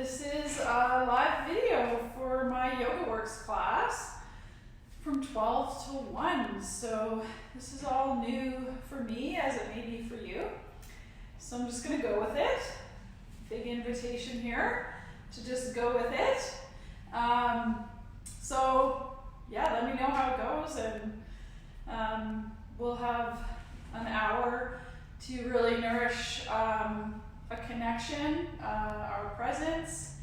This is a live video for my Yoga Works class from 12 to 1. So this is all new for me as it may be for you. So I'm just going to go with it. Big invitation here to just go with it. So yeah, let me know how it goes, and we'll have an hour to really nourish a connection, our presence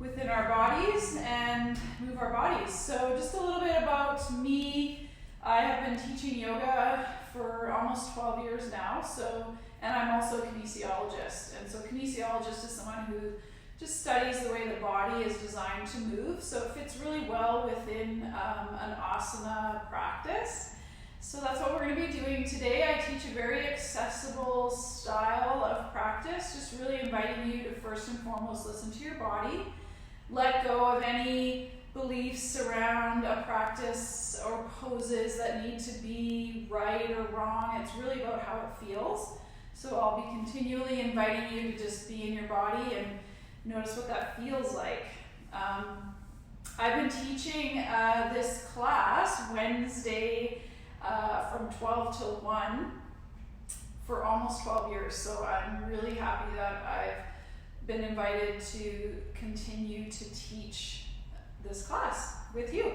within our bodies, and move our bodies. So just a little bit about me. I have been teaching yoga for almost 12 years now, and I'm also a kinesiologist. And so kinesiologist is someone who just studies the way the body is designed to move. So it fits really well within an asana practice. So that's what we're going to be doing today. I teach a very accessible style of practice, just really inviting you to first and foremost listen to your body, let go of any beliefs around a practice or poses that need to be right or wrong. It's really about how it feels. So I'll be continually inviting you to just be in your body and notice what that feels like. I've been teaching this class Wednesday from 12 till 1 for almost 12 years. So I'm really happy that I've been invited to continue to teach this class with you.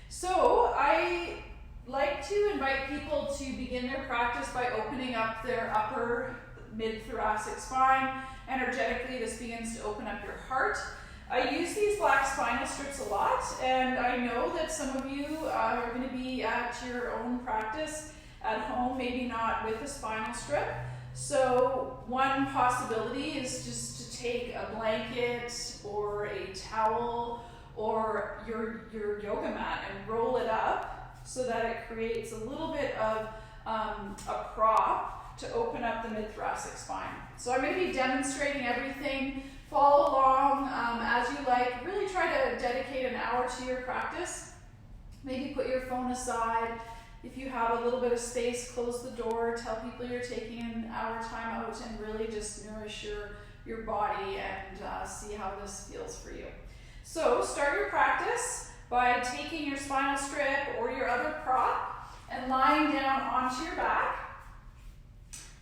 So I like to invite people to begin their practice by opening up their upper mid-thoracic spine. Energetically, this begins to open up your heart. I use these black spinal strips a lot, and I know that some of you are going to be at your own practice at home, maybe not with a spinal strip. So one possibility is just to take a blanket or a towel or your yoga mat and roll it up so that it creates a little bit of a prop to open up the mid-thoracic spine. So I'm going to be demonstrating everything. Follow along as you like. Really try to dedicate an hour to your practice. Maybe put your phone aside. If you have a little bit of space, close the door. Tell people you're taking an hour time out and really just nourish your body and see how this feels for you. So start your practice by taking your spinal strip or your other prop and lying down onto your back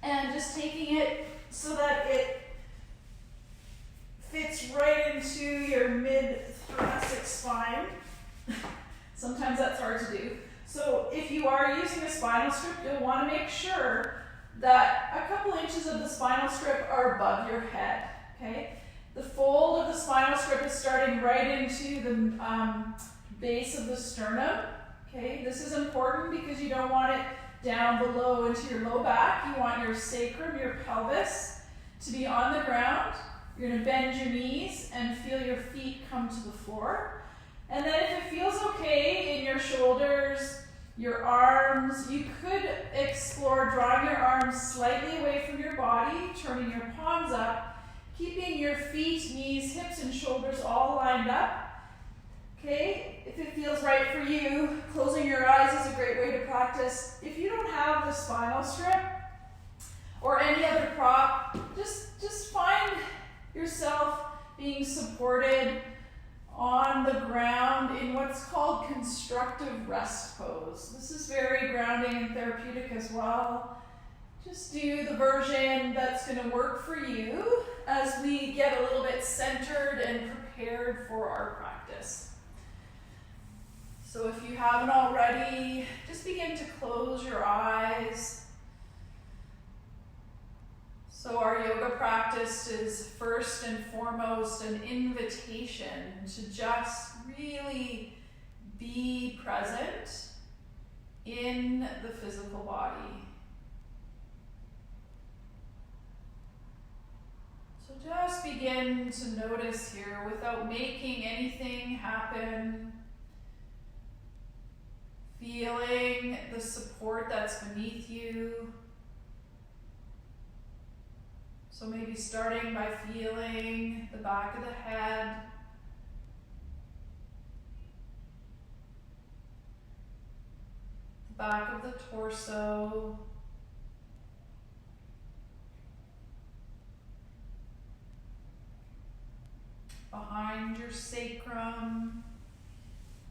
and just taking it so that it fits right into your mid-thoracic spine. Sometimes that's hard to do. So if you are using a spinal strip, you'll want to make sure that a couple inches of the spinal strip are above your head, okay? The fold of the spinal strip is starting right into the base of the sternum, okay? This is important because you don't want it down below into your low back. You want your sacrum, your pelvis, to be on the ground. You're going to bend your knees and feel your feet come to the floor. And then if it feels okay in your shoulders, your arms, you could explore drawing your arms slightly away from your body, turning your palms up, keeping your feet, knees, hips, and shoulders all lined up. Okay, if it feels right for you, closing your eyes is a great way to practice. If you don't have the spinal strip or any other prop, just find yourself being supported on the ground in what's called constructive rest pose. This is very grounding and therapeutic as well. Just do the version that's going to work for you as we get a little bit centered and prepared for our practice. So if you haven't already, just begin to close your eyes. So our yoga practice is first and foremost an invitation to just really be present in the physical body. So just begin to notice here without making anything happen. Feeling the support that's beneath you. So maybe starting by feeling the back of the head, the back of the torso, your sacrum,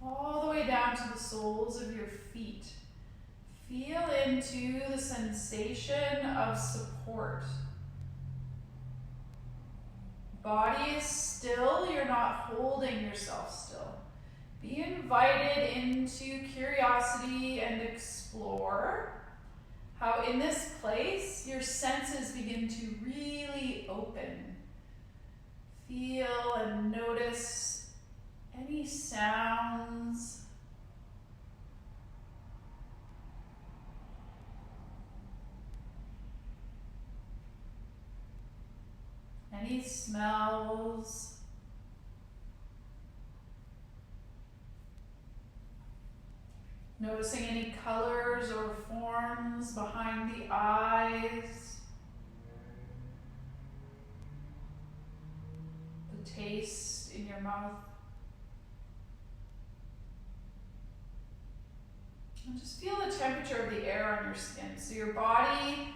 all the way down to the soles of your feet. Feel into the sensation of support. Body is still, you're not holding yourself still. Be invited into curiosity and explore how in this place your senses begin to really open. Feel and notice any sounds, any smells, noticing any colors or forms behind the eyes, the taste in your mouth. And just feel the temperature of the air on your skin. So your body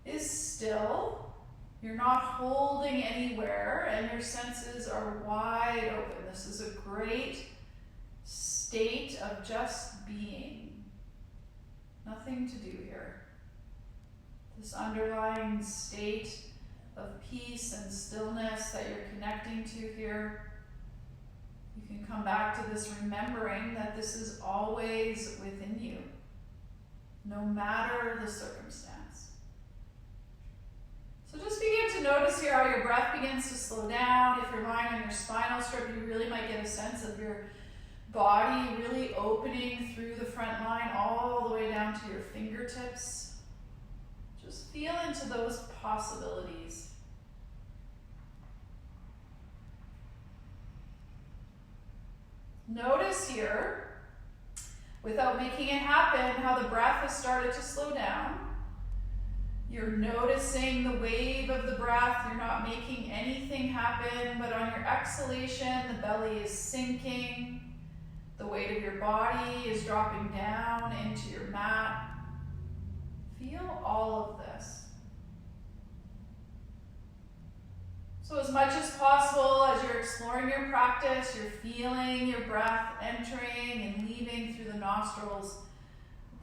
is still, you're not holding anywhere, and your senses are wide open. This is a great state of just being. Nothing to do here. This underlying state of peace and stillness that you're connecting to here. You can come back to this remembering that this is always within you, no matter the circumstance. So just begin to notice here how your breath begins to slow down. If you're lying on your spinal strip, you really might get a sense of your body really opening through the front line all the way down to your fingertips. Just feel into those possibilities. Notice here, without making it happen, how the breath has started to slow down. You're noticing the wave of the breath. You're not making anything happen, but on your exhalation, the belly is sinking. The weight of your body is dropping down into your mat. Feel all of this. So as much as possible, as you're exploring your practice, you're feeling your breath entering and leaving through the nostrils.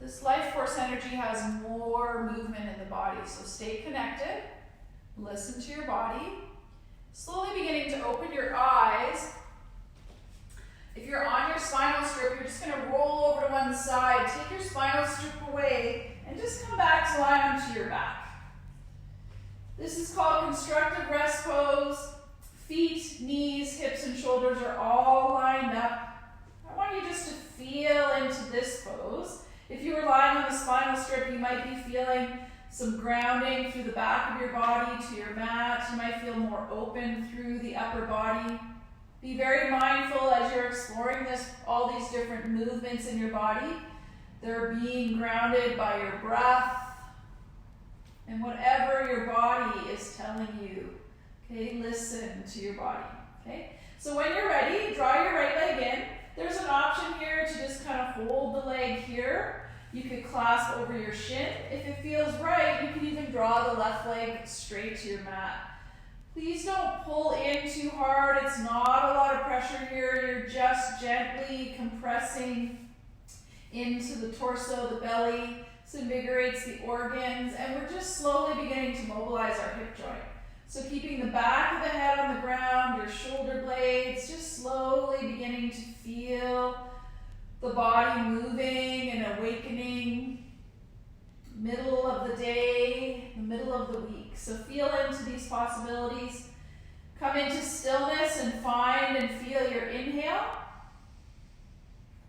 This life force energy has more movement in the body, so stay connected. Listen to your body. Slowly beginning to open your eyes. If you're on your spinal strip, you're just going to roll over to one side. Take your spinal strip away and just come back to lie onto your back. This is called constructive rest pose. Feet, knees, hips, and shoulders are all lined up. I want you just to feel into this pose. If you were lying on the spinal strip, you might be feeling some grounding through the back of your body to your mat. You might feel more open through the upper body. Be very mindful as you're exploring this, all these different movements in your body. They're being grounded by your breath and whatever your body is telling you. Okay, listen to your body. Okay, so when you're ready, draw your right leg in. There's an option here to just kind of hold the leg here. You could clasp over your shin. If it feels right, you can even draw the left leg straight to your mat. Please don't pull in too hard. It's not a lot of pressure here. You're just gently compressing into the torso, the belly. This invigorates the organs, and we're just slowly beginning to mobilize our hip joint. So keeping the back of the head on the ground, your shoulder blades, just slowly beginning to feel the body moving and awakening. Middle of the day, the middle of the week. So feel into these possibilities. Come into stillness and find and feel your inhale.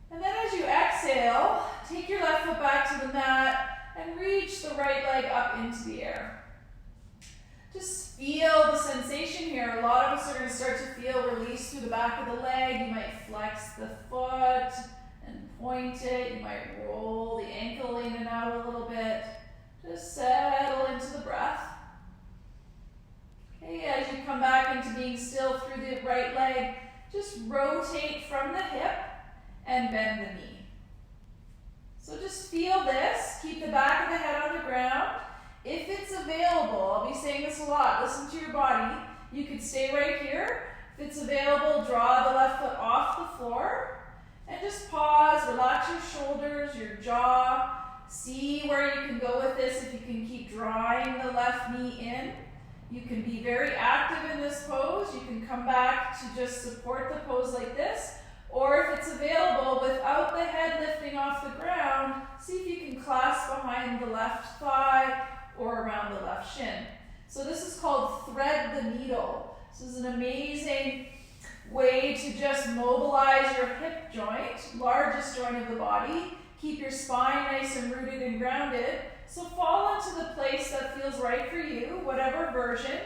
And then as you exhale, take your left foot back to the mat and reach the right leg up into the air. Just feel the sensation here. A lot of us are going to start to feel release through the back of the leg. You might flex the foot and point it. You might roll the ankle in and out a little bit. Just settle into the breath. Okay, as you come back into being still through the right leg, just rotate from the hip and bend the knee. So just feel this. Keep the back of the head on the ground. If it's available, I'll be saying this a lot, listen to your body. You could stay right here. If it's available, draw You can be very active in this pose. You can come back to just support the pose like this. Or if it's available, without the head lifting off the ground, see if you can clasp behind the left thigh or around the left shin. So this is called thread the needle. This is an amazing way to just mobilize your hip joint, largest joint of the body. Keep your spine nice and rooted and grounded. So fall into the place that feels right for you, whatever version,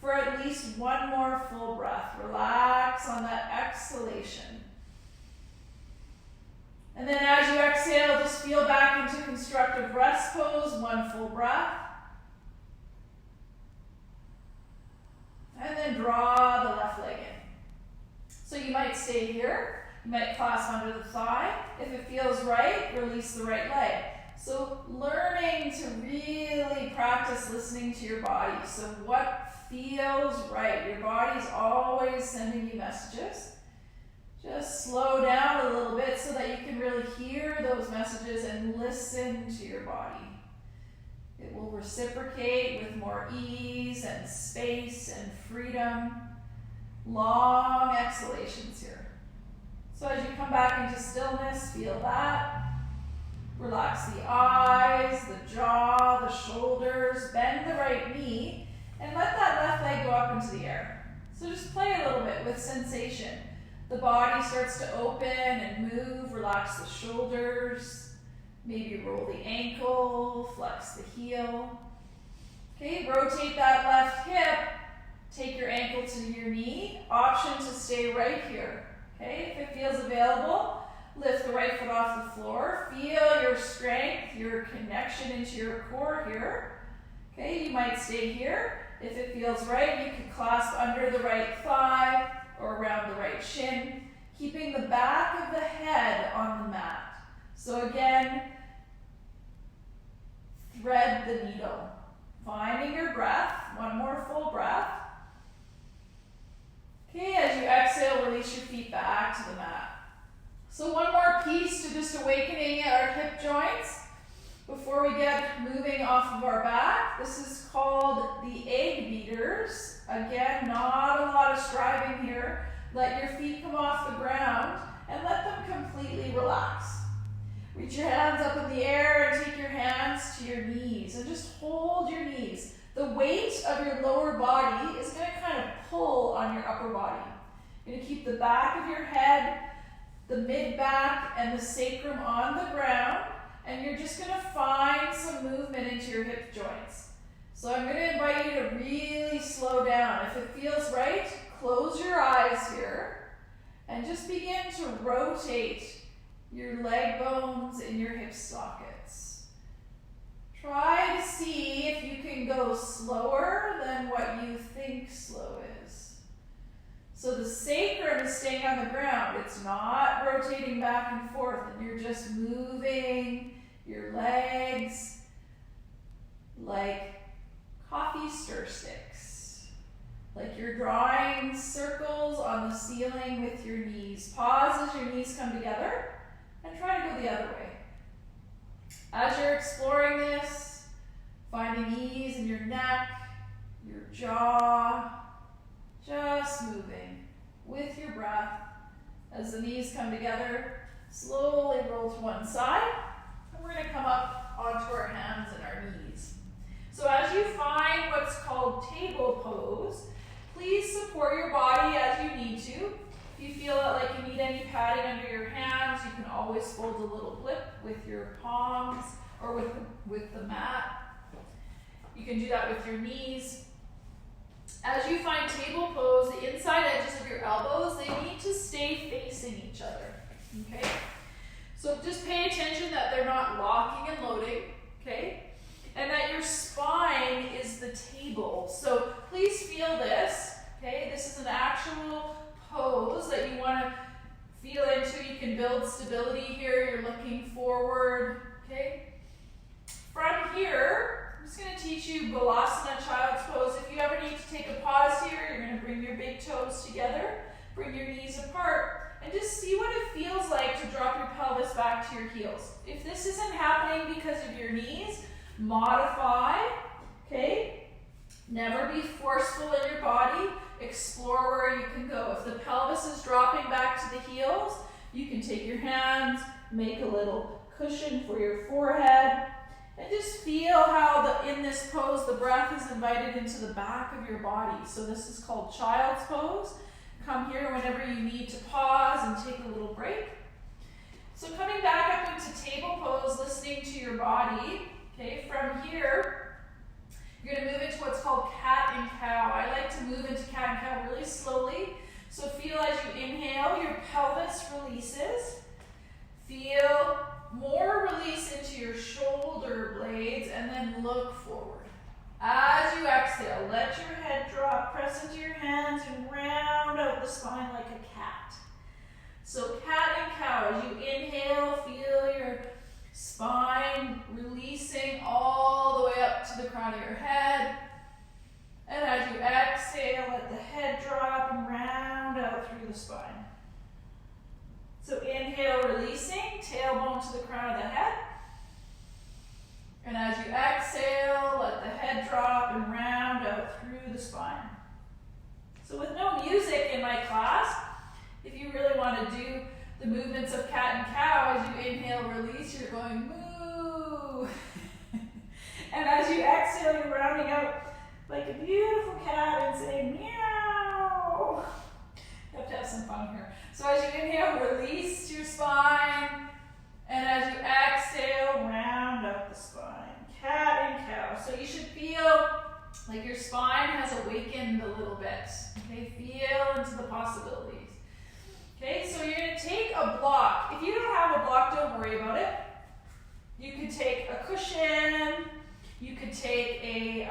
for at least one more full breath. Relax on that exhalation. And then as you exhale, just feel back into constructive rest pose, one full breath. And then draw the left leg in. So you might stay here. You might clasp under the thigh. If it feels right, release the right leg. So learning to really practice listening to your body. So what feels right? Your body's always sending you messages. Just slow down a little bit so that you can really hear those messages and listen to your body. It will reciprocate with more ease and space and freedom. Long exhalations here. So as you come back into stillness, feel that. Relax the eyes, the jaw, the shoulders, bend the right knee, and let that left leg go up into the air. So just play a little bit with sensation. The body starts to open and move, relax the shoulders, maybe roll the ankle, flex the heel. Okay, rotate that left hip, take your ankle to your knee, option to stay right here. Okay, if it feels available, lift the right foot off the floor. Feel your strength, your connection into your core here. Okay, you might stay here. If it feels right, you can clasp under the right thigh or around the right shin, keeping the back of the head on the mat. So again, thread the needle. Finding your breath, one more full breath. Okay, as you exhale, release your feet back to the mat. So one more piece to just awakening our hip joints before we get moving off of our back. This is called the egg beaters. Again, not a lot of striving here. Let your feet come off the ground and let them completely relax. Reach your hands up in the air and take your hands to your knees and just hold your knees. The weight of your lower body is going to kind of pull on your upper body. You're going to keep the back of your head, the mid-back, and the sacrum on the ground, and you're just going to find some movement into your hip joints. So I'm going to invite you to really slow down. If it feels right, close your eyes here and just begin to rotate your leg bones in your hip sockets. Try to see if you can go slower than what you think slow is. So the sacrum is staying on the ground. It's not rotating back and forth, and you're just moving your legs like coffee stir sticks. Like you're drawing circles on the ceiling with your knees. Pause as your knees come together and try to go the other way. As you're exploring this, finding ease in your neck, your jaw, just moving with your breath. As the knees come together, slowly roll to one side, and we're going to come up onto our hands and our knees. So as you find what's called table pose, please support your body as you need to. If you feel like you need any padding under your hands, you can always fold a little blip with your palms or with the mat. You can do that with your knees. As you find table pose, the inside edges of your elbows, they need to stay facing each other. Okay? So just pay attention that they're not locking and loading, okay? And that your spine is the table. So please feel this, okay? This is an actual pose that you want to feel into. You can build stability here. You're looking forward, okay? From here, I'm just going to teach you Balasana, child's pose. If you ever need to take a pause here, you're going to bring your big toes together, bring your knees apart, and just see what it feels like to drop your pelvis back to your heels. If this isn't happening because of your knees, modify, okay? Never be forceful in your body. Explore where you can go. If the pelvis is dropping back to the heels, you can take your hands, make a little cushion for your forehead, and just feel how in this pose, the breath is invited into the back of your body. So this is called child's pose. Come here whenever you need to pause and take a little break. So coming back up into table pose, listening to your body. Okay, from here, you're going to move into what's called cat and cow. I like to move into cat and cow really slowly. So feel as you inhale, your pelvis releases. Feel more release into your shoulder blades, and then look forward. As you exhale, let your head drop, press into your hands, and round out the spine like a cat. So cat and cow, as you inhale, feel your spine releasing all the way up to the crown of your head. And as you exhale, let the head drop and round out through the spine. So inhale, releasing, tailbone to the crown of the head. And as you exhale, let the head drop and round out through the spine. So with no music in my class, if you really want to do the movements of cat and cow, as you inhale, release, you're going moo. And as you exhale, you're rounding out like a beautiful cat and saying meow. You have to have some fun here. So as you inhale, release your spine. And as you exhale, round up the spine. Cat and cow. So you should feel like your spine has awakened a little bit. Okay, feel into the possibilities. Okay, so you're going to take a block. If you don't have a block, don't worry about it. You could take a cushion. You could take a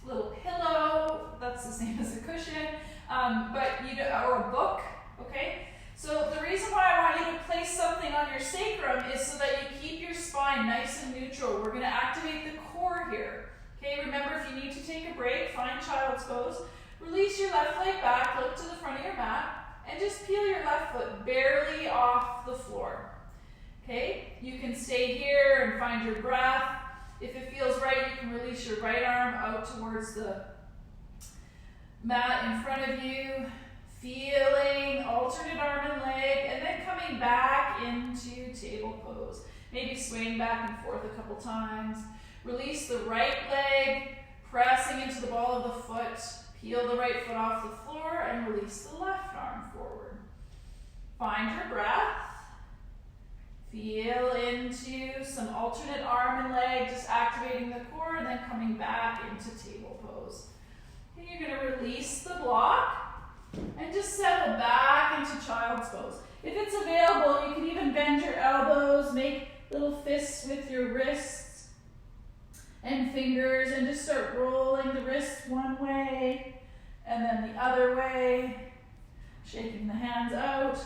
little pillow. That's the same as a cushion. Or a book. Okay. So the reason why I want you to place something on your sacrum is so that you keep your spine nice and neutral. We're going to activate the core here. Okay. Remember, if you need to take a break, find child's pose. Release your left leg back. Look to the front of your mat. And just peel your left foot barely off the floor. Okay? You can stay here and find your breath. If it feels right, you can release your right arm out towards the mat in front of you. Feeling alternate arm and leg, and then coming back into table pose. Maybe swaying back and forth a couple times. Release the right leg, pressing into the ball of the foot. Peel the right foot off the floor and release the left arm forward. Find your breath. Feel into some alternate arm and leg, just activating the core and then coming back into table pose. And you're going to release the block and just settle back into child's pose. If it's available, you can even bend your elbows, make little fists with your wrists and fingers, and just start rolling the wrists one way and then the other way, shaking the hands out.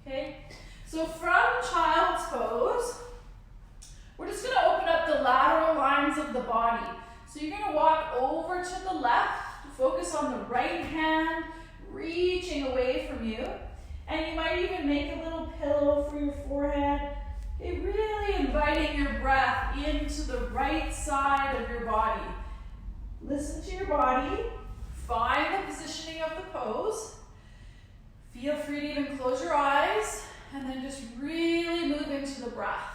Okay? So from child's pose, we're just going to open up the lateral lines of the body. So you're going to walk over to the left, focus on the right hand, reaching away from you. And you might even make a little pillow for your forehead. Okay, really inviting your breath into the right side of your body. Listen to your body. Find the positioning of the pose. Feel free to even close your eyes. And then just really move into the breath.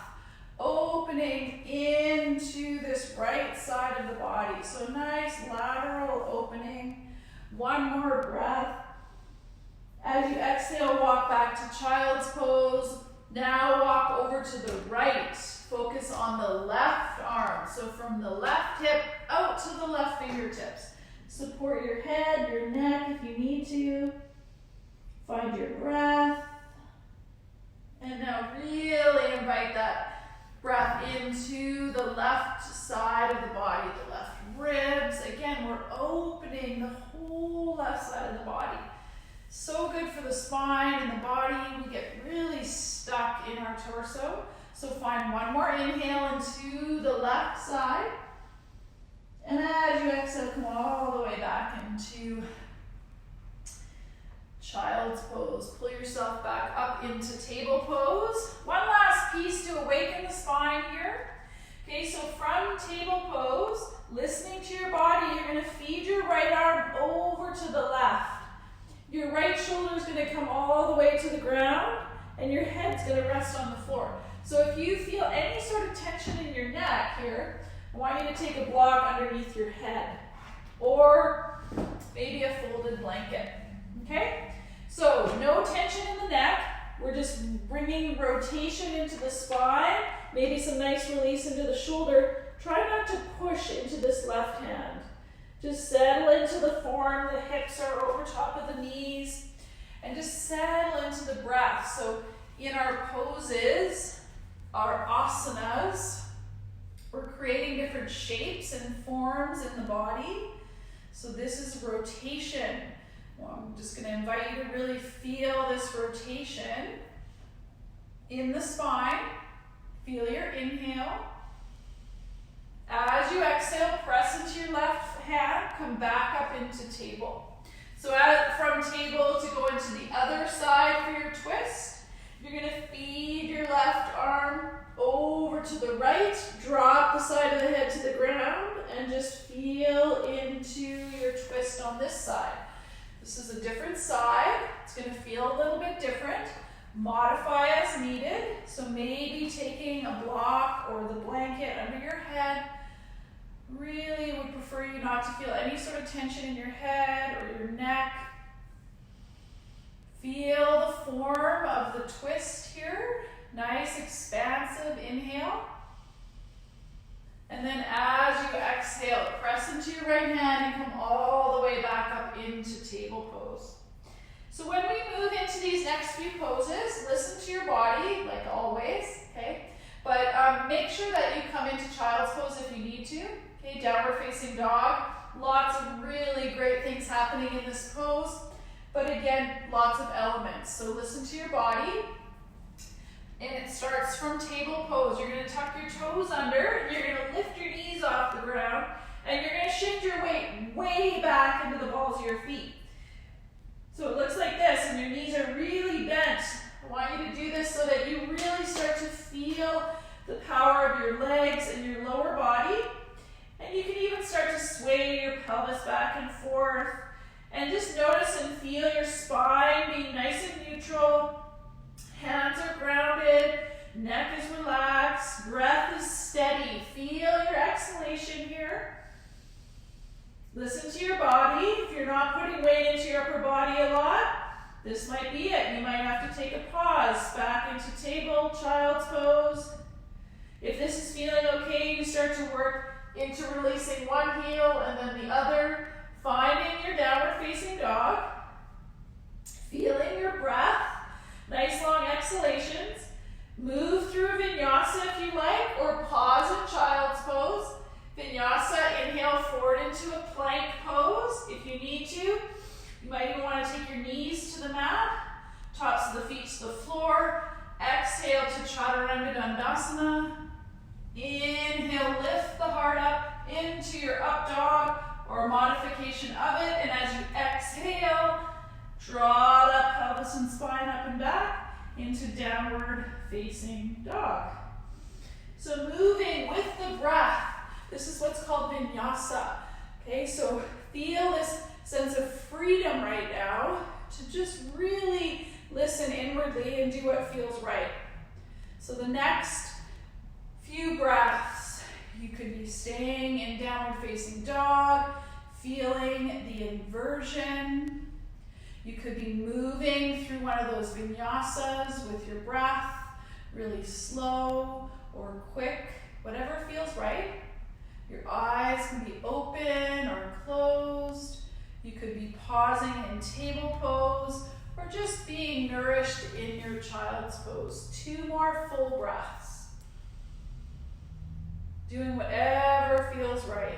Opening into this right side of the body. So nice lateral opening. One more breath. As you exhale, walk back to child's pose. Now walk over to the right. Focus on the left arm. So from the left hip out to the left fingertips. Support your head, your neck if you need to. Find your breath. And now really invite that breath into the left side of the body, the left ribs. Again, we're opening the whole left side of the body. So good for the spine and the body. We get really stuck in our torso. So find one more inhale into the left side. And as you exhale, come all the way back into child's pose. Pull yourself back up into table pose. One last piece to awaken the spine here. Okay, so from table pose, listening to your body, you're going to feed your right arm over to the left. Your right shoulder is going to come all the way to the ground, and your head's going to rest on the floor. So if you feel any sort of tension in your neck here, I want you to take a block underneath your head, or maybe a folded blanket, okay? So no tension in the neck. We're just bringing rotation into the spine, maybe some nice release into the shoulder. Try not to push into this left hand. Just settle into the form. The hips are over top of the knees. And just settle into the breath. So in our poses, our asanas, we're creating different shapes and forms in the body. So this is rotation. Well, I'm just going to invite you to really feel this rotation in the spine. Feel your inhale. As you exhale, press into your left hand, come back up into table. So from table to go into the other side for your twist, you're going to feed your left arm over to the right, drop the side of the head to the ground, and just feel into your twist on this side. This is a different side. It's going to feel a little bit different. Modify as needed. So maybe taking a block or the blanket under your head. Really would prefer you not to feel any sort of tension in your head or your neck. Feel the form of the twist here. Nice expansive inhale. And then as you exhale, press into your right hand and come all the way back up into table pose. So when we move into these next few poses, listen to your body, like always, okay? But make sure that you come into child's pose if you need to. Okay, downward facing dog. Lots of really great things happening in this pose. But again, lots of elements. So listen to your body. And it starts from table pose. You're going to tuck your toes under. You're going to lift your knees off the ground. And you're going to shift your weight way back into the balls of your feet. So it looks like this, and your knees are really bent. I want you to do this so that you really start to feel the power of your legs and your lower body. And you can even start to sway your pelvis back and forth. And just notice and feel your spine being nice and neutral. Hands are grounded. Neck is relaxed. Breath is steady. Feel your exhalation here. Listen to your body. If you're not putting weight into your upper body a lot, this might be it. You might have to take a pause. Back into table, child's pose. If this is feeling okay, you start to work into releasing one heel and then the other. Finding your downward facing dog. Feeling your breath. Nice long exhalations. Move through vinyasa if you like, or pause in child's pose. Vinyasa, inhale forward into a plank pose if you need to. You might even want to take your knees to the mat, tops of the feet to the floor. Exhale to Chaturanga Dandasana. Inhale, lift the heart up into your up dog or a modification of it. And as you exhale, draw that pelvis and spine up and back into downward facing dog. So moving with the breath. This is what's called vinyasa. Okay, so feel this sense of freedom right now to just really listen inwardly and do what feels right. So the next few breaths, you could be staying in downward facing dog, feeling the inversion. You could be moving through one of those vinyasas with your breath, really slow or quick, whatever feels right. Your eyes can be open or closed. You could be pausing in table pose or just being nourished in your child's pose. 2 more full breaths. Doing whatever feels right.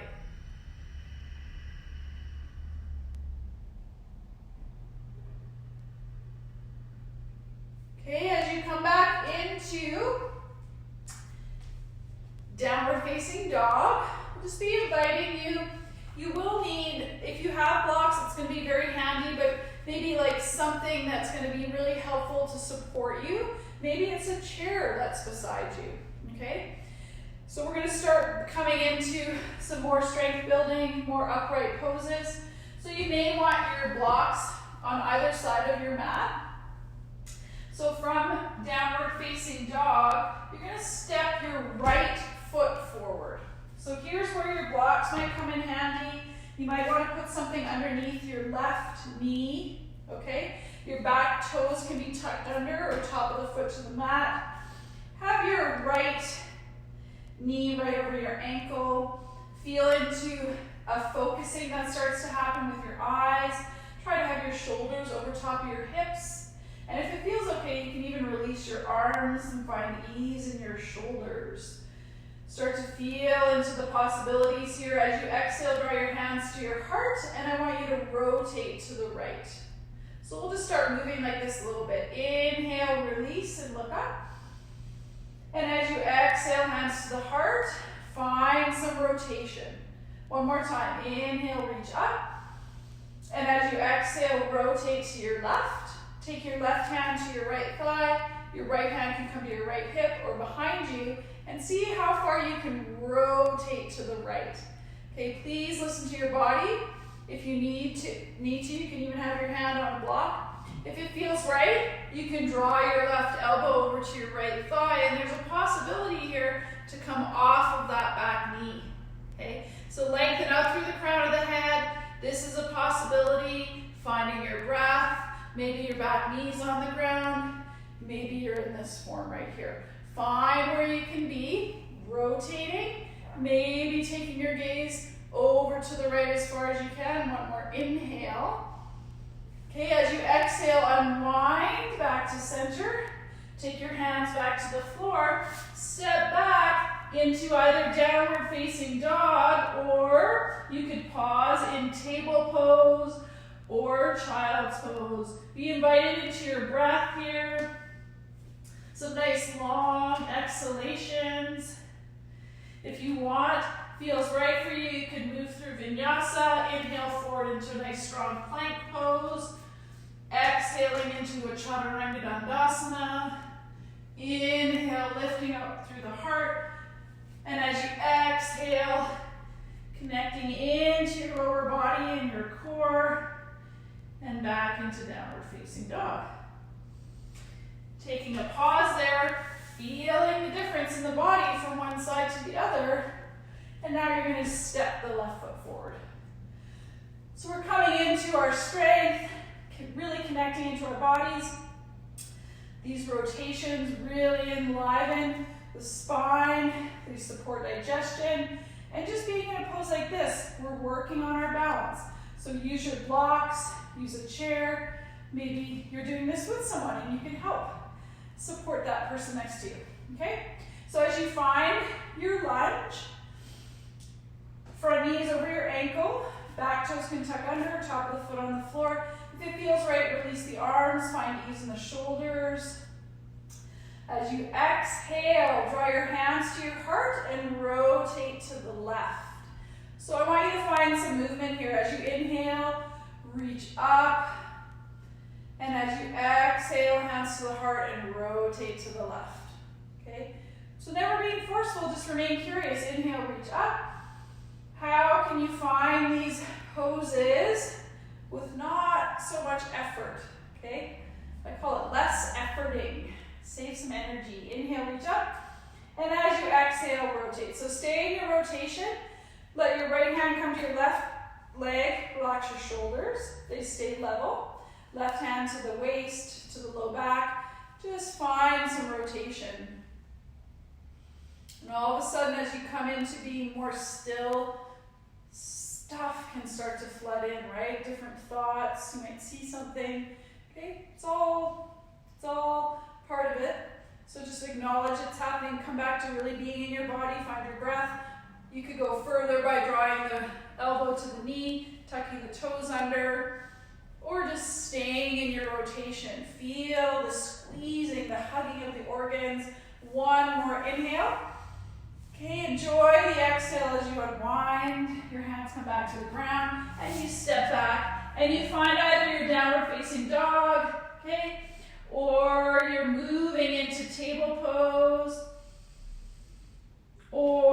Okay, as you come back into downward facing dog, I'll just be inviting you. You will need, if you have blocks, it's going to be very handy, but maybe like something that's going to be really helpful to support you. Maybe it's a chair that's beside you, okay? So we're going to start coming into some more strength building, more upright poses. So you may want your blocks on either side of your mat. So from downward facing dog, you're going to step your right foot forward. So here's where your blocks might come in handy. You might want to put something underneath your left knee, okay? Your back toes can be tucked under or top of the foot to the mat. Have your right knee right over your ankle. Feel into a focusing that starts to happen with your eyes. Try to have your shoulders over top of your hips. And if it feels okay, you can even release your arms and find ease in your shoulders. Start to feel into the possibilities here. As you exhale, draw your hands to your heart, and I want you to rotate to the right. So we'll just start moving like this a little bit. Inhale, release, and look up. And as you exhale, hands to the heart, find some rotation. One more time. Inhale, reach up. And as you exhale, rotate to your left. Take your left hand to your right thigh. Your right hand can come to your right hip or behind you. And see how far you can rotate to the right. Okay, please listen to your body. If you need to, you can even have your hand on a block. If it feels right, you can draw your left elbow over to your right thigh, and there's a possibility here to come off of that back knee. Okay, so lengthen up through the crown of the head. This is a possibility. Finding your breath. Maybe your back knee's on the ground. Maybe you're in this form right here. Find where you can be, rotating, maybe taking your gaze over to the right as far as you can. One more inhale. Okay, as you exhale, unwind back to center. Take your hands back to the floor. Step back into either downward facing dog, or you could pause in table pose or child's pose. Be invited into your breath here. Some nice long exhalations. If you want, feels right for you, you can move through vinyasa. Inhale forward into a nice strong plank pose. Exhaling into a chaturanga dandasana. Inhale, lifting up through the heart. And as you exhale, connecting into your lower body and your core. And back into downward facing dog. Taking a pause there, feeling the difference in the body from one side to the other. And now you're going to step the left foot forward. So we're coming into our strength, really connecting into our bodies. These rotations really enliven the spine, they support digestion. And just being in a pose like this, we're working on our balance. So use your blocks, use a chair. Maybe you're doing this with someone and you can help support that person next to you, okay? So as you find your lunge, front knee is over your ankle, back toes can tuck under, top of the foot on the floor. If it feels right, release the arms, find ease in the shoulders. As you exhale, draw your hands to your heart and rotate to the left. So I want you to find some movement here. As you inhale, reach up. And as you exhale, hands to the heart and rotate to the left. Okay? So never being forceful, just remain curious. Inhale, reach up. How can you find these poses with not so much effort? Okay? I call it less efforting. Save some energy. Inhale, reach up. And as you exhale, rotate. So stay in your rotation. Let your right hand come to your left leg. Relax your shoulders. They stay level. Left hand to the waist, to the low back. Just find some rotation. And all of a sudden, as you come into being more still, stuff can start to flood in, right? Different thoughts. You might see something. Okay? It's all part of it. So just acknowledge it's happening. Come back to really being in your body. Find your breath. You could go further by drawing the elbow to the knee, tucking the toes under, or just staying in your rotation. Feel the squeezing, the hugging of the organs. One more inhale. Okay, enjoy the exhale as you unwind. Your hands come back to the ground, and you step back, and you find either your downward facing dog, okay, or you're moving into table pose, or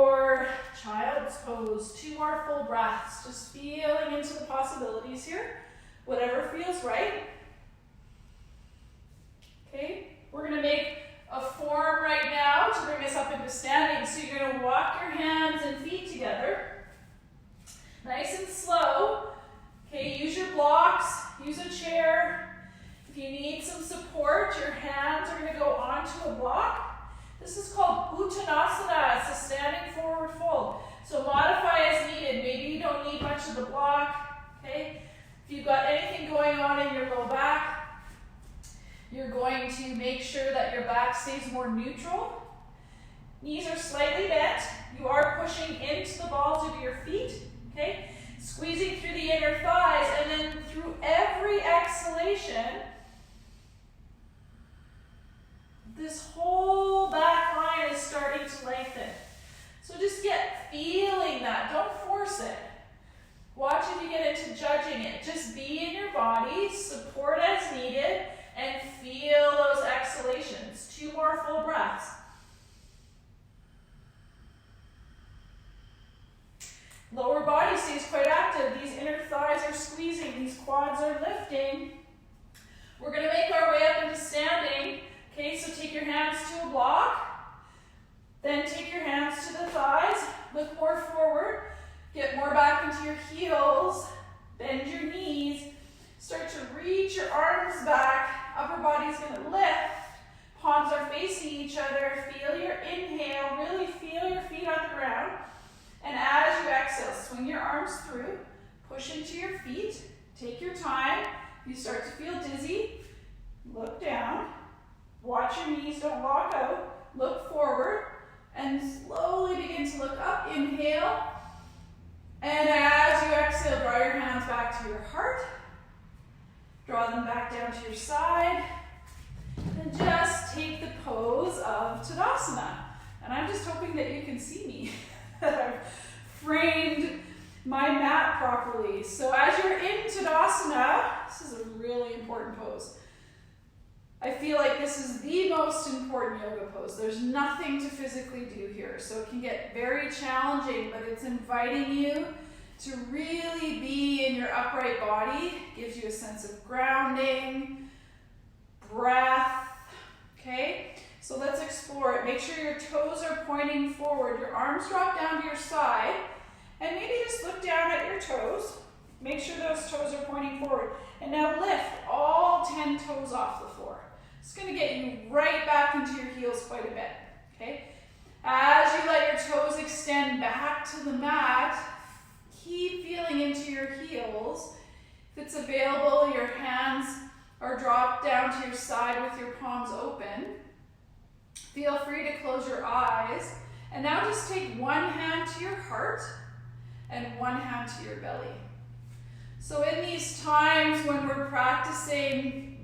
child's pose. 2 more full breaths, just feeling into the possibilities here. Whatever feels right. Okay, we're going to make a form right now to bring us up into standing. So you're going to walk your hands and feet together. Nice and slow. Okay, use your blocks, use a chair. If you need some support, your hands are going to go onto a block. This is called Uttanasana. It's a standing forward fold. So modify as needed. Maybe you don't need much of the block. Okay? If you've got anything going on in your low back, you're going to make sure that your back stays more neutral. Knees are slightly bent. You are pushing into the balls of your feet. Okay? Squeezing through the inner thighs, and then through every exhalation, this whole back line is starting to lengthen. So just feeling that. Don't force it. Watch if you get into judging it. Just be in your body, support as needed, and feel those exhalations. 2 more full breaths. Lower body stays quite active. These inner thighs are squeezing. These quads are lifting. We're going to make our way up into standing. Okay, so take your hands to a block. Then take your hands to the thighs. Look more forward. Get more back into your heels. Bend your knees. Start to reach your arms back. Upper body's going to lift. Palms are facing each other. Feel your inhale. Really feel your feet on the ground. And as you exhale, swing your arms through. Push into your feet. Take your time. If you start to feel dizzy, look down. Watch your knees don't lock out. Look forward. And slowly begin to look up. Inhale. And as you exhale, draw your hands back to your heart. Draw them back down to your side. And just take the pose of Tadasana. And I'm just hoping that you can see me. That I've framed my mat properly. So as you're in Tadasana, this is a really important pose. I feel like this is the most important yoga pose. There's nothing to physically do here. So it can get very challenging, but it's inviting you to really be in your upright body. Gives you a sense of grounding, breath, okay? So let's explore it. Make sure your toes are pointing forward. Your arms drop down to your side. And maybe just look down at your toes. Make sure those toes are pointing forward. And now lift all 10 toes off the floor. It's going to get you right back into your heels quite a bit. Okay? As you let your toes extend back to the mat, keep feeling into your heels. If it's available, your hands are dropped down to your side with your palms open. Feel free to close your eyes. And now just take one hand to your heart and one hand to your belly. So in these times when we're practicing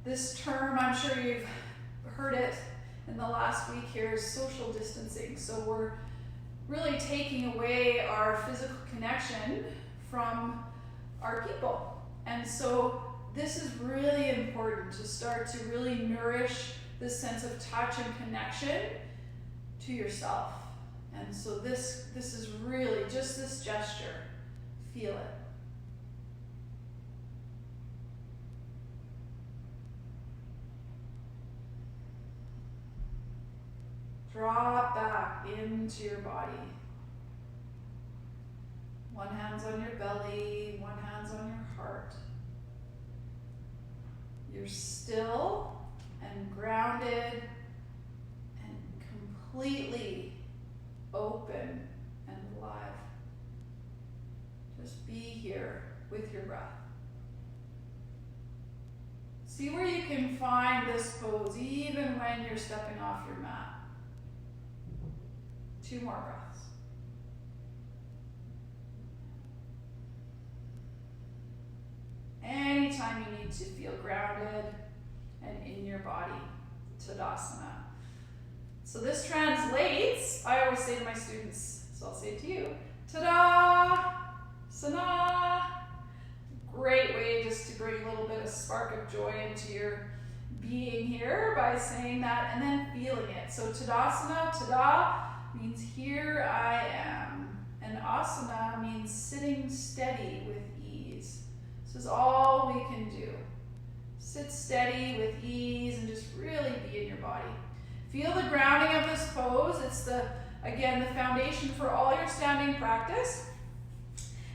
this term, I'm sure you've heard it in the last week here, is social distancing. So we're really taking away our physical connection from our people. And so this is really important to start to really nourish this sense of touch and connection to yourself. And so this is really just this gesture. Feel it. Drop back into your body. One hand's on your belly, one hand's on your heart. You're still and grounded and completely open and alive. Just be here with your breath. See where you can find this pose even when you're stepping off your mat. 2 more breaths. Anytime you need to feel grounded and in your body, Tadasana. So this translates, I always say to my students, so I'll say it to you, Tadasana. Great way just to bring a little bit of spark of joy into your being here by saying that and then feeling it. So Tadasana, Tada, means here I am. And asana means sitting steady with ease. This is all we can do. Sit steady with ease and just really be in your body. Feel the grounding of this pose. It's again, the foundation for all your standing practice.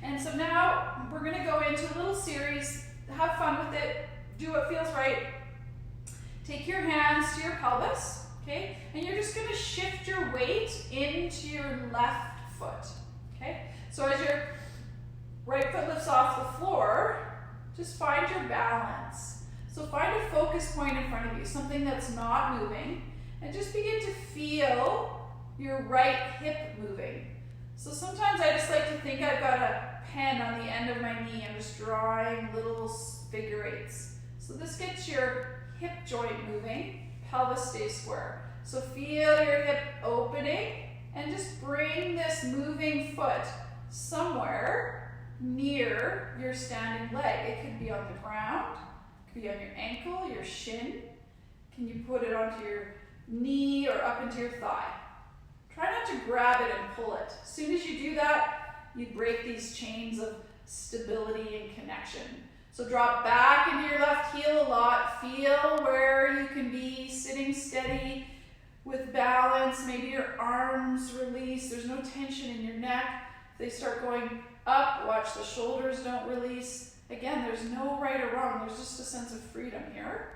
And so now we're gonna go into a little series. Have fun with it. Do what feels right. Take your hands to your pelvis, okay? And you're just gonna shift your weight into your left foot, okay? So as your right foot lifts off the floor, just find your balance. So find a focus point in front of you, something that's not moving, and just begin to feel your right hip moving. So sometimes I just like to think I've got a pen on the end of my knee. I'm just drawing little figure eights. So this gets your hip joint moving, pelvis stays square. So feel your hip opening and just bring this moving foot somewhere near your standing leg. It could be on the ground, it could be on your ankle, your shin. Can you put it onto your knee or up into your thigh? Try not to grab it and pull it. As soon as you do that, you break these chains of stability and connection. So drop back into your left heel a lot. Feel where you can be sitting steady with balance. Maybe your arms release. There's no tension in your neck. If they start going up, watch the shoulders don't release. Again, there's no right or wrong. There's just a sense of freedom here.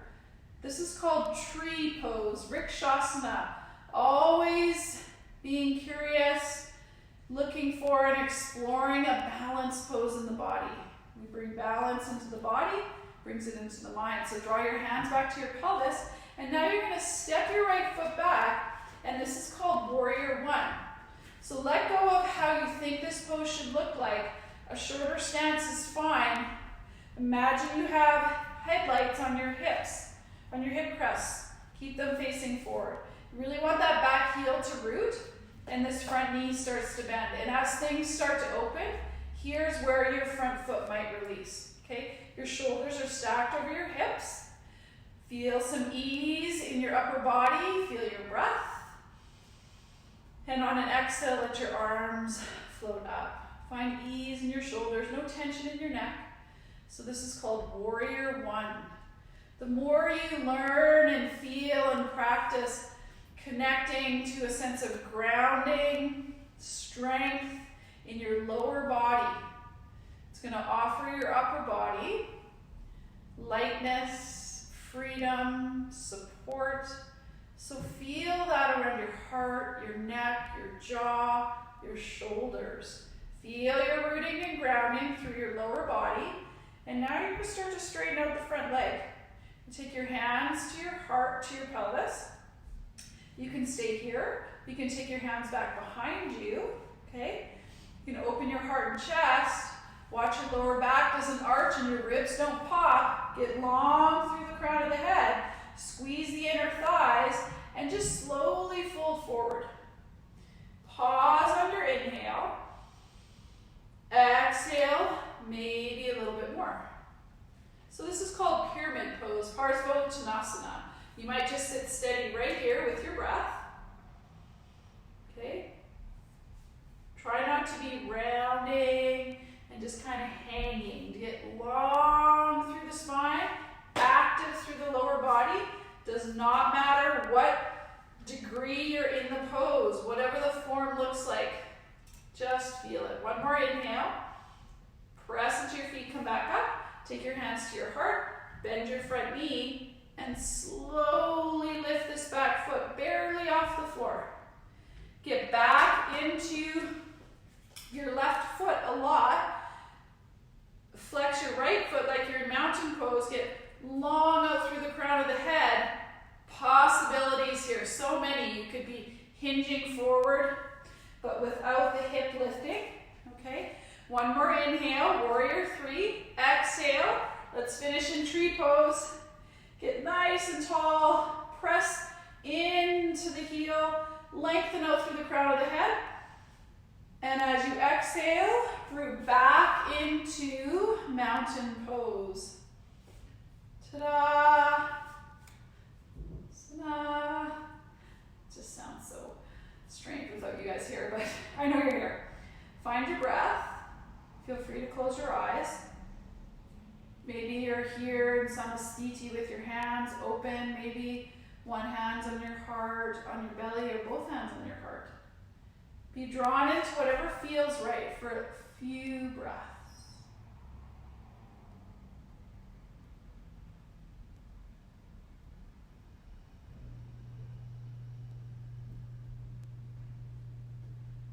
This is called tree pose, Rikshasana. Always being curious, looking for and exploring a balanced pose in the body. We bring balance into the body, brings it into the mind. So draw your hands back to your pelvis, and now you're going to step your right foot back, and this is called Warrior One. So let go of how you think this pose should look like. A shorter stance is fine. Imagine you have headlights on your hips, on your hip crests. Keep them facing forward. You really want that back heel to root, and this front knee starts to bend. And as things start to open, here's where your front foot might release, okay? Your shoulders are stacked over your hips. Feel some ease in your upper body. Feel your breath. And on an exhale, let your arms float up. Find ease in your shoulders, no tension in your neck. So this is called Warrior One. The more you learn and feel and practice connecting to a sense of grounding, strength in your lower body, it's going to offer your upper body lightness, freedom, support. So feel that around your heart, your neck, your jaw, your shoulders. Feel your rooting and grounding through your lower body. And now you're going to start to straighten out the front leg. Take your hands to your heart, to your pelvis. You can stay here. You can take your hands back behind you, okay? You can open your heart and chest. Watch your lower back doesn't arch and your ribs don't pop. Get long through the crown of the head. Squeeze the inner thighs and just slowly fold forward. Pause under inhale. Exhale, maybe a little bit more. So this is called pyramid pose, Parsvottanasana. You might just sit steady right here with your breath. Okay? Try not to be rounding and just kind of hanging. To get long through the spine, active through the lower body. Does not matter what degree you're in the pose, whatever the form looks like. Just feel it. One more inhale. Press into your feet, come back up. Take your hands to your heart, bend your front knee, and slowly lift this back foot barely off the floor. Get back into your left foot a lot. Flex your right foot like you're in mountain pose. Get long out through the crown of the head. Possibilities here, so many. You could be hinging forward, but without the hip lifting, okay? One more inhale, Warrior Three. Exhale. Let's finish in tree pose. Get nice and tall. Press into the heel. Lengthen out through the crown of the head. And as you exhale, root back into mountain pose. Ta-da! Ta-da! Just sounds so strange without samastiti with your hands open, maybe one hand's on your heart, on your belly, or both hands on your heart. Be drawn into whatever feels right for a few breaths.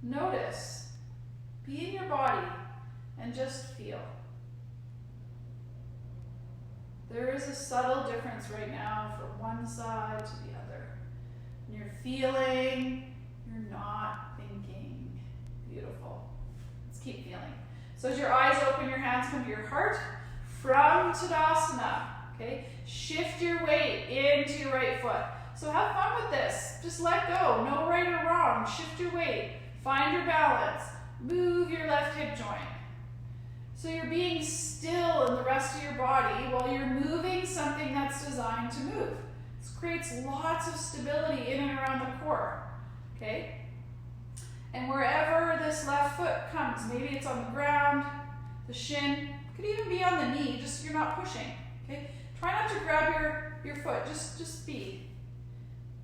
Notice, be in your body, and just feel. There is a subtle difference right now from one side to the other. You're feeling, you're not thinking. Beautiful. Let's keep feeling. So as your eyes open, your hands come to your heart. From Tadasana, okay? Shift your weight into your right foot. So have fun with this. Just let go. No right or wrong. Shift your weight. Find your balance. Move your left hip joint. So you're being still in the rest of your body while you're moving something that's designed to move. This creates lots of stability in and around the core, okay? And wherever this left foot comes, maybe it's on the ground, the shin, could even be on the knee, just so you're not pushing, okay? Try not to grab your foot, just be.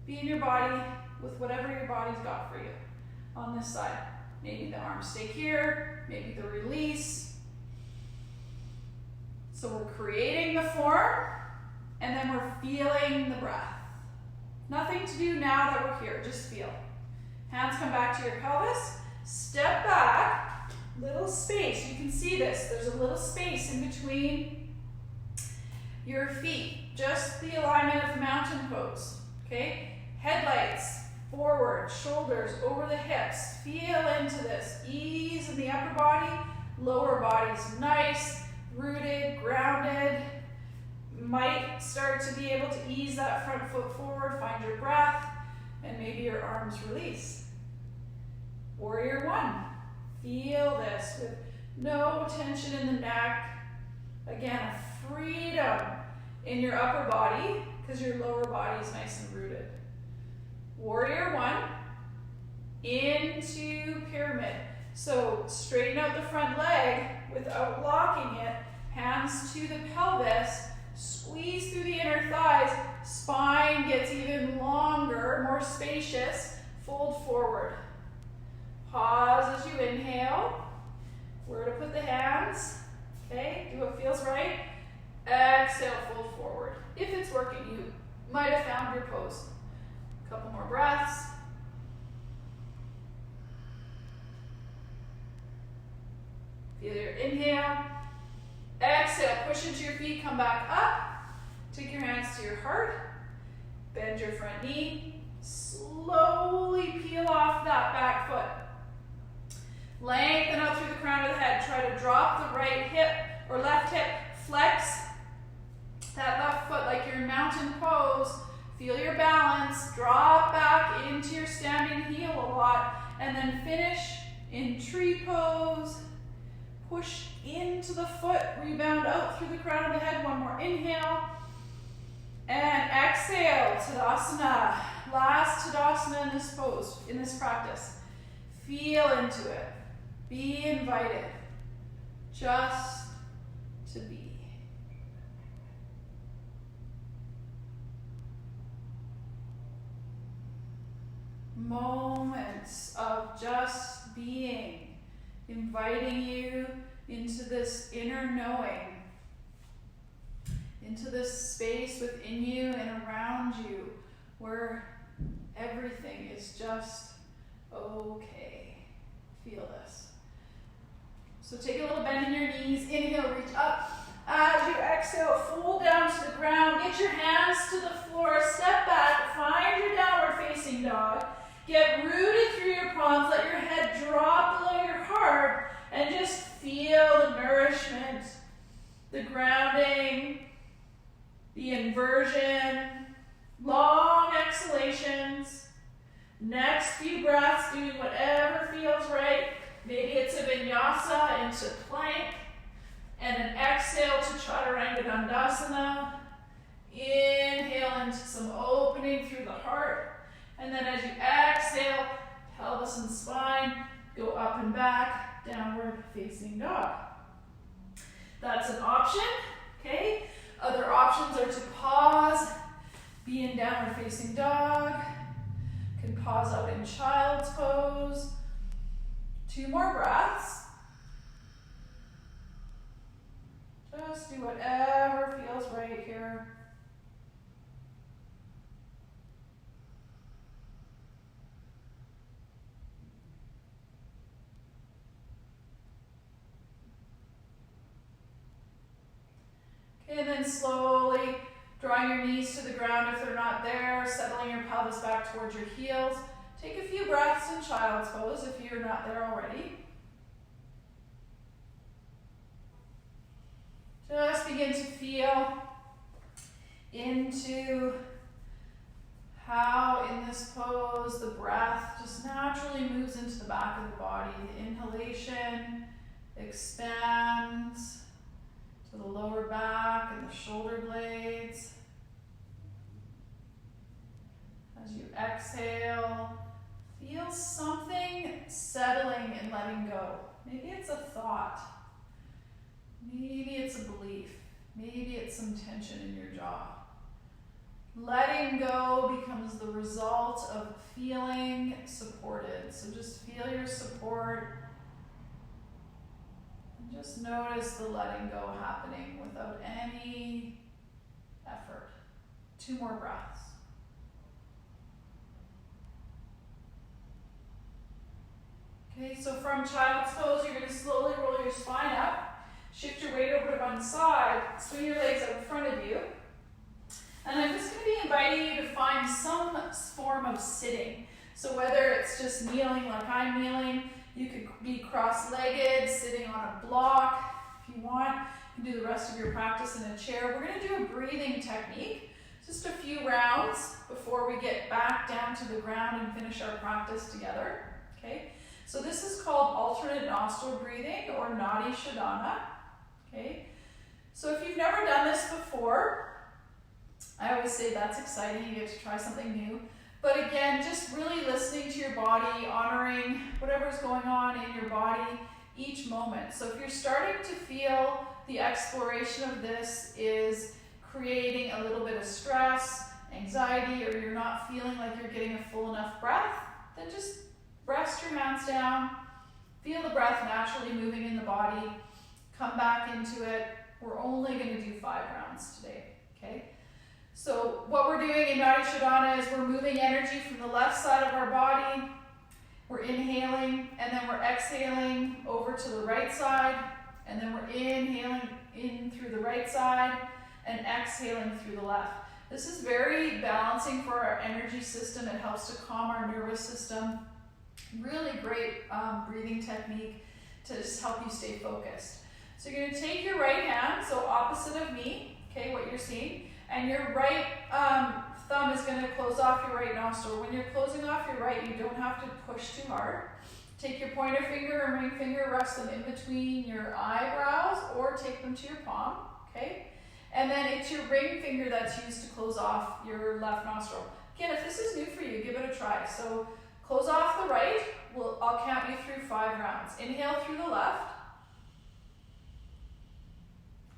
Be in your body with whatever your body's got for you on this side. Maybe the arms stay here, maybe the release. So we're creating the form, and then we're feeling the breath. Nothing to do now that we're here, just feel. Hands come back to your pelvis, step back, little space. You can see this, there's a little space in between your feet. Just the alignment of mountain pose, okay? Headlights, forward, shoulders over the hips. Feel into this. Ease in the upper body, lower body's nice, rooted, grounded. Might start to be able to ease that front foot forward, find your breath, and maybe your arms release. Warrior one. Feel this with no tension in the neck. Again, a freedom in your upper body because your lower body is nice and rooted. Warrior one, into pyramid. So straighten out the front leg without locking it. Hands to the pelvis. Squeeze through the inner thighs. Spine gets even longer, more spacious. Fold forward. Pause as you inhale. Where to put the hands. Okay, do what feels right. Exhale, fold forward. If it's working, you might have found your pose. Couple more breaths. Feel your inhale. Exhale, push into your feet, come back up. Take your hands to your heart. Bend your front knee. Slowly peel off that back foot. Lengthen out through the crown of the head. Try to drop the right hip or left hip. Flex that left foot like you're in mountain pose. Feel your balance. Drop back into your standing heel a lot. And then finish in tree pose. Push into the foot. Rebound out through the crown of the head. One more inhale. And exhale, Tadasana. Last Tadasana in this pose, in this practice. Feel into it. Be invited. Just to be. Moments of just being, inviting you into this inner knowing, into this space within you and around you where everything is just okay. Feel this. So take a little bend in your knees. Inhale, reach up. As you exhale, fold down to the ground. Get your hands to the floor. Step back. Find your downward facing dog. Get rooted through your palms. Let your head drop below your heart. And just feel the nourishment, the grounding, the inversion. Long exhalations. Next few breaths, doing whatever feels right. Maybe it's a vinyasa into plank. And an exhale to Chaturanga Dandasana. Inhale into some opening through the heart. And then as you exhale, pelvis and spine go up and back, downward facing dog. That's an option, okay? Other options are to pause, be in downward facing dog. Can pause out in child's pose. 2 more breaths. Just do whatever feels right here. Okay, and then slowly drawing your knees to the ground if they're not there, settling your pelvis back towards your heels. Take a few breaths in child's pose if you're not there already. Just begin to feel into how in this pose the breath just naturally moves into the back of the body. The inhalation expands to the lower back and the shoulder blades. As you exhale, feel something settling and letting go. Maybe it's a thought. Maybe it's a belief. Maybe it's some tension in your jaw. Letting go becomes the result of feeling supported. So just feel your support. And just notice the letting go happening without any effort. 2 more breaths. Okay, so from child's pose, you're going to slowly roll your spine up. Shift your weight over to one side, swing your legs out in front of you. And I'm just going to be inviting you to find some form of sitting. So whether it's just kneeling like I'm kneeling, you could be cross-legged, sitting on a block if you want. You can do the rest of your practice in a chair. We're going to do a breathing technique, just a few rounds before we get back down to the ground and finish our practice together. Okay? So this is called alternate nostril breathing or Nadi Shodhana. Okay, so if you've never done this before, I always say that's exciting, you get to try something new. But again, just really listening to your body, honoring whatever's going on in your body each moment. So if you're starting to feel the exploration of this is creating a little bit of stress, anxiety, or you're not feeling like you're getting a full enough breath, then just rest your hands down, feel the breath naturally moving in the body. Come back into it. We're only going to do 5 rounds today, okay? So what we're doing in Nadi Shodhana is we're moving energy from the left side of our body. We're inhaling, and then we're exhaling over to the right side, and then we're inhaling in through the right side and exhaling through the left. This is very balancing for our energy system. It helps to calm our nervous system. Really great breathing technique to just help you stay focused. So you're going to take your right hand, so opposite of me, okay, what you're seeing, and your right thumb is going to close off your right nostril. When you're closing off your right, you don't have to push too hard. Take your pointer finger and ring finger, rest them in between your eyebrows, or take them to your palm, okay? And then it's your ring finger that's used to close off your left nostril. Again, if this is new for you, give it a try. So close off the right. I'll count you through 5 rounds. Inhale through the left.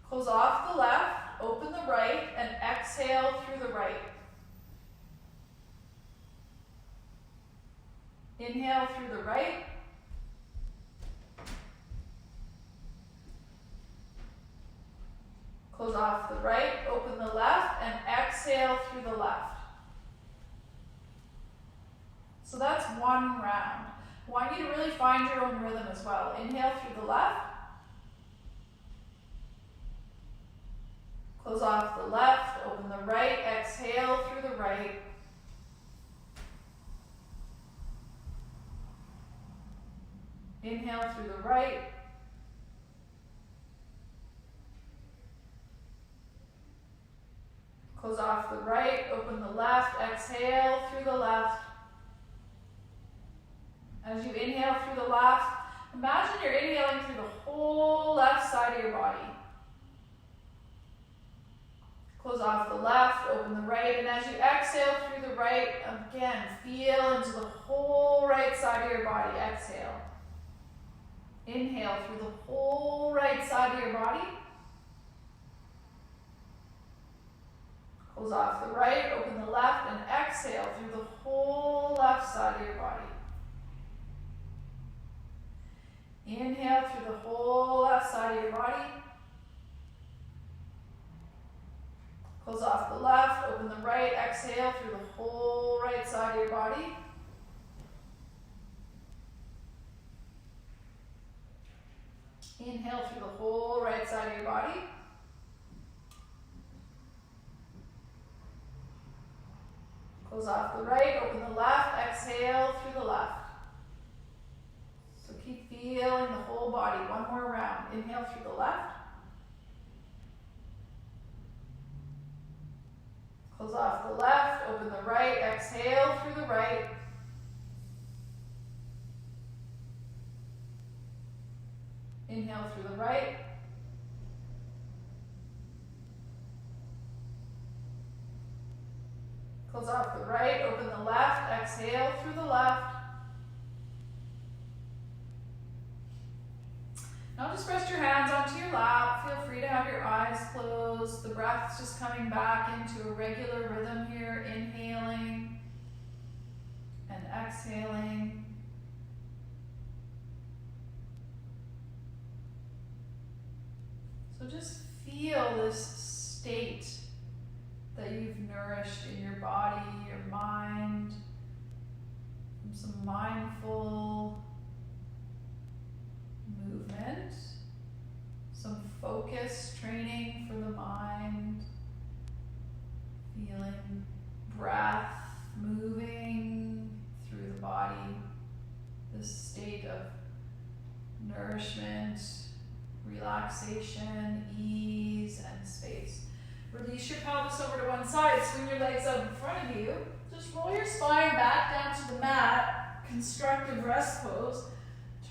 Close off the left, open the right, and exhale through the right. Inhale through the right. Close off the right, open the left, and exhale through the left. So that's 1 round. I want you to really find your own rhythm as well. Inhale through the left. Close off the left, open the right, exhale through the right. Inhale through the right. Close off the right, open the left, exhale through the left. As you inhale through the left, imagine you're inhaling through the whole left side of your body. Close off the left, open the right, and as you exhale through the right, again, feel into the whole right side of your body. Exhale. Inhale through the whole right side of your body. Close off the right, open the left, and exhale through the whole left side of your body. Inhale through the whole left side of your body. Close off the left, open the right, exhale through the whole right side of your body. Inhale through the whole right side of your body. Close off the right, open the left, exhale through the left. So keep feeling the whole body. One more round. Inhale through the left. Close off the left, open the right, exhale through the right. Inhale through the right. Close off the right, open the left, exhale through the left. Now just rest your hands onto your lap. Feel free to have your eyes closed. The breath's just coming back into a regular rhythm here, inhaling and exhaling. So just feel this state that you've nourished in your body, your mind, from some mindful movement, some focus training for the mind, feeling breath moving through the body, this state of nourishment, relaxation, ease, and space. Release your pelvis over to one side, swing your legs out in front of you. Just roll your spine back down to the mat, constructive rest pose.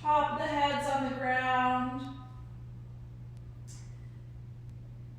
Top of the head's on the ground,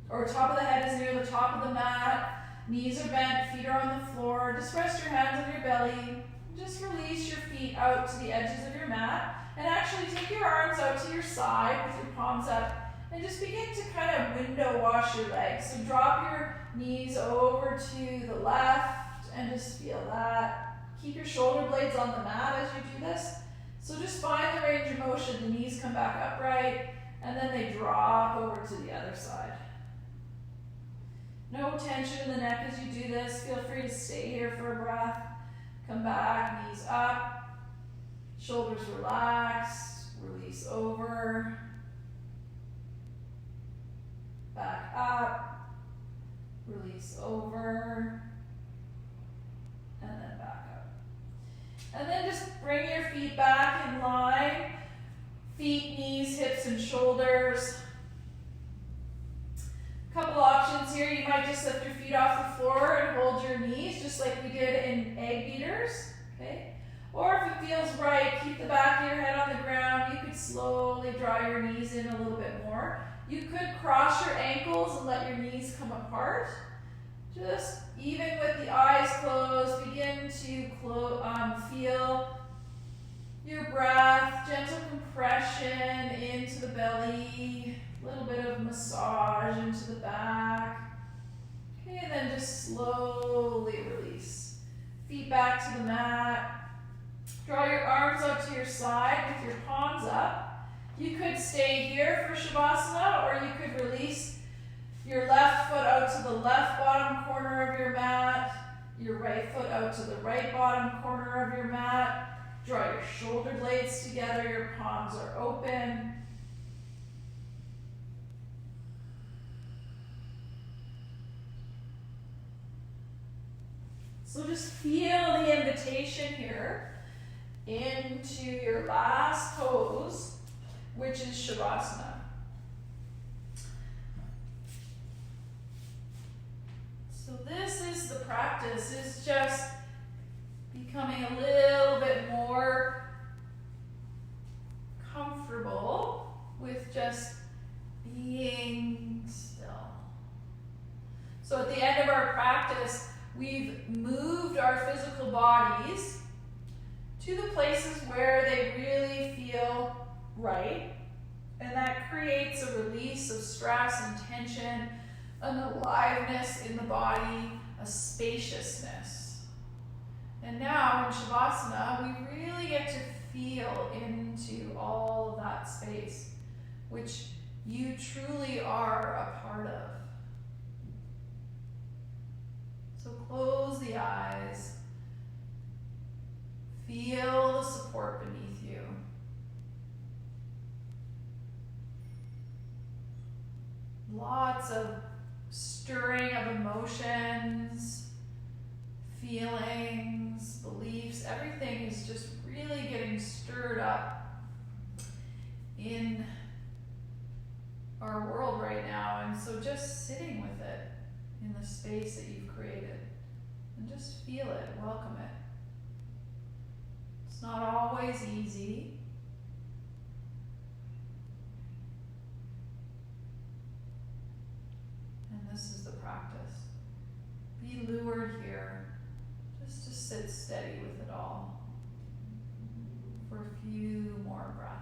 or top of the head is near the top of the mat. Knees are bent, feet are on the floor. Just rest your hands on your belly. Just release your feet out to the edges of your mat. And actually take your arms out to your side with your palms up. And just begin to kind of window wash your legs. So drop your knees over to the left and just feel that. Keep your shoulder blades on the mat as you do this. So just find the range of motion. The knees come back upright and then they drop over to the other side. No tension in the neck as you do this. Feel free to stay here for a breath. Come back, knees up, shoulders relaxed, release over, back up, release over, and then back up. And then just bring your feet back in line, feet, knees, hips, and shoulders. Couple options here. You might just lift your feet off the floor and hold your knees, just like we did in egg beaters, okay? Or if it feels right, keep the back of your head on the ground. You could slowly draw your knees in a little bit more. You could cross your ankles and let your knees come apart. Just even with the eyes closed, begin to feel your breath, gentle compression into the belly, a little bit of massage into the back. Okay, and then just slowly release. Feet back to the mat. Draw your arms out to your side with your palms up. You could stay here for Shavasana, or you could release your left foot out to the left bottom corner of your mat, your right foot out to the right bottom corner of your mat. Draw your shoulder blades together, your palms are open. So just feel the invitation here into your last pose, which is Shavasana. So this is the practice, is just becoming a little bit more comfortable with just being still. So at the end of our practice, we've moved our physical bodies to the places where they really feel right, and that creates a release of stress and tension, an aliveness in the body, a spaciousness. And now in Shavasana, we really get to feel into all of that space, which you truly are a part of. So close the eyes. Feel the support beneath you. Lots of stirring of emotions, feelings, beliefs. Everything is just really getting stirred up in our world right now. And so just sitting with it in the space that you've created and just feel it, welcome it. It's not always easy. And this is the practice. Be lured here just to sit steady with it all for a few more breaths.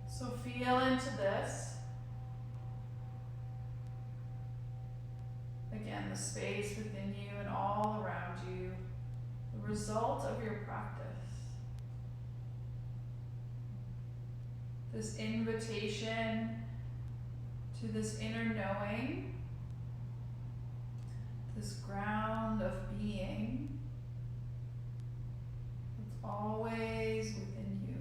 So feel into this. Again, the space within you and all around you, the result of your practice. This invitation to this inner knowing, this ground of being that's always within you.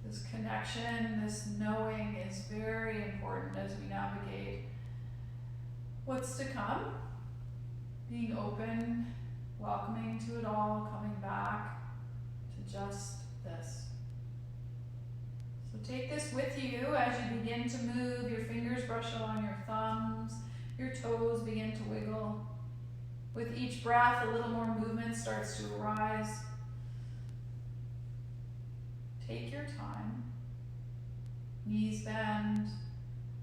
This connection, this knowing is very important as we navigate what's to come. Being open, welcoming to it all, coming back to just this. So take this with you as you begin to move. Your fingers brush along your thumbs, your toes begin to wiggle. With each breath, a little more movement starts to arise. Take your time. Knees bend,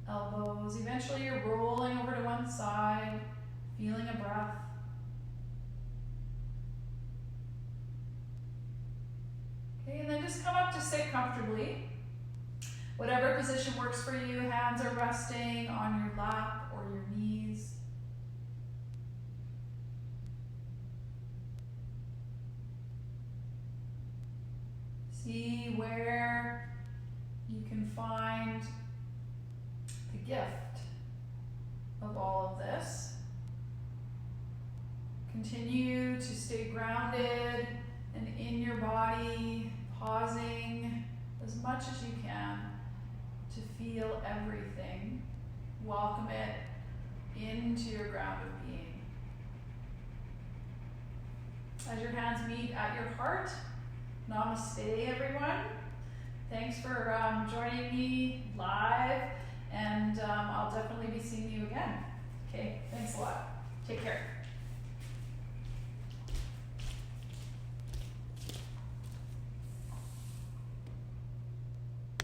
elbows. Eventually you're rolling over to one side, feeling a breath. Okay, and then just come up to sit comfortably. Whatever position works for you, hands are resting on your lap or your knees. See where you can find the gift of all of this. Continue to stay grounded and in your body, pausing as much as you can to feel everything. Welcome it into your ground of being. As your hands meet at your heart, namaste, everyone. Thanks for joining me live, and I'll definitely be seeing you again. Okay, thanks a lot. Take care.